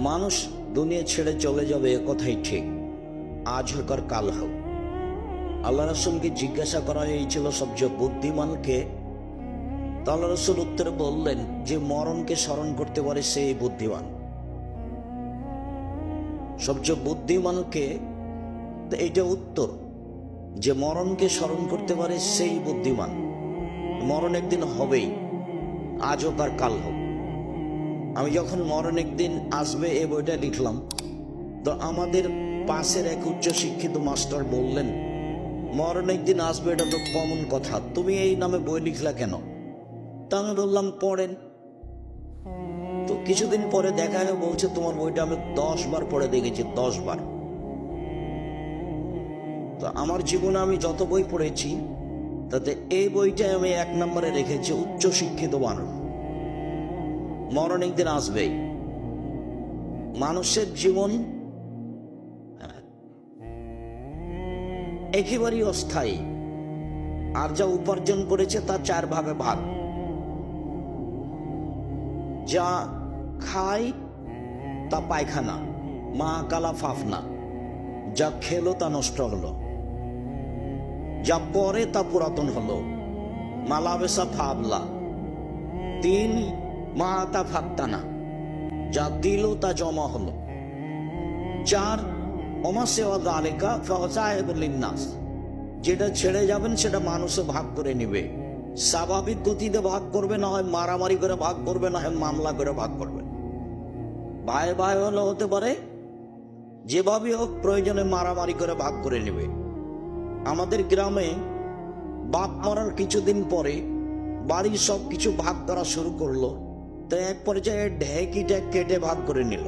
মানুষ দুনিয়া ছেড়ে চলে যাবে এ কথাই ঠিক, আজ হোক আর কাল হোক। আল্লাহ রসুলকে জিজ্ঞাসা করা হয়েছিল সবচেয়ে বুদ্ধিমানকে, তা আল্লাহ রসুল উত্তরে বললেন যে মরণকে স্মরণ করতে পারে সেই বুদ্ধিমান। সবচেয়ে বুদ্ধিমানকে, এইটা উত্তর, যে মরণকে স্মরণ করতে পারে সেই বুদ্ধিমান। মরণ একদিন হবেই, আজ হোক আর কাল হোক। আমি যখন মরণ একদিন আসবে এই বইটা লিখলাম, তো আমাদের পাশের এক উচ্চ শিক্ষিত মাস্টার বললেন, মরণ একদিন আসবে এটা তো কমন কথা, তুমি এই নামে বই লিখলা কেন? তা আমি বললাম পড়েন। তো কিছুদিন পরে দেখা হয়ে বলছে, তোমার বইটা আমি 10 বার পড়ে দেখেছি, 10 বার। তো আমার জীবনে আমি যত বই পড়েছি তাতে এই বইটাই আমি 1 নম্বরে রেখেছি, উচ্চ শিক্ষিত মানুষ। মরণ একদিন আসবেই। মানুষের জীবন একেবারেই অস্থায়ী, আর যা উপার্জন করেছে তা 4 ভাগে ভাগ। যা খায় তা পায়খানা, মা কালা ফাফনা। যা খেলো তা নষ্ট হলো, যা পরে তা পুরাতন হলো, মালাবেসা ফাবলা। 3 মা তা ফাত্তানা, যা দিল তা জমা হলো। 4 অমাসেওয়া দালেকা ফাসায়েবুলিন্নাস, যেটা ছেড়ে যাবেন সেটা মানুষে ভাগ করে নিবে। স্বাভাবিক গতিতে ভাগ করবে, না হয় মারামারি করে ভাগ করবে, না হয় মামলা করে ভাগ করবে। ভাই ভাই হলে হতে পারে, যেভাবে হোক প্রয়োজনে মারামারি করে ভাগ করে নেবে। আমাদের গ্রামে বাপ মরার কিছুদিন পরে বাড়ির সব কিছু ভাগ করা শুরু করলো, তো এক পর্যায়ে ঢেঁকিটা কেটে ভাগ করে নিল।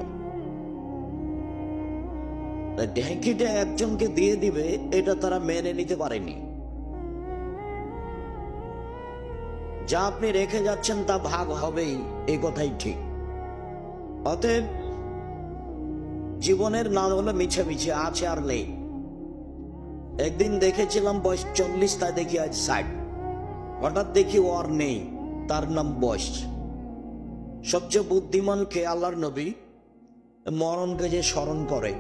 ঢেঁকিটা একজনকে দিয়ে দিবে, এটা তারা মেনে নিতে পারেনি। যা আপনি রেখে যাচ্ছেন তা ভাগ হবেই, এই কথাই ঠিক। অতএব জীবনের নাম হলো মিছে মিছে, আছে আর নেই। একদিন দেখেছিলাম বয়স 40, তা দেখি আজ 60। হঠাৎ দেখি ও আর নেই, তার নাম বয়স। সবচেয়ে বুদ্ধিমানকে আল্লাহর নবী মরণকে যে স্মরণ করে,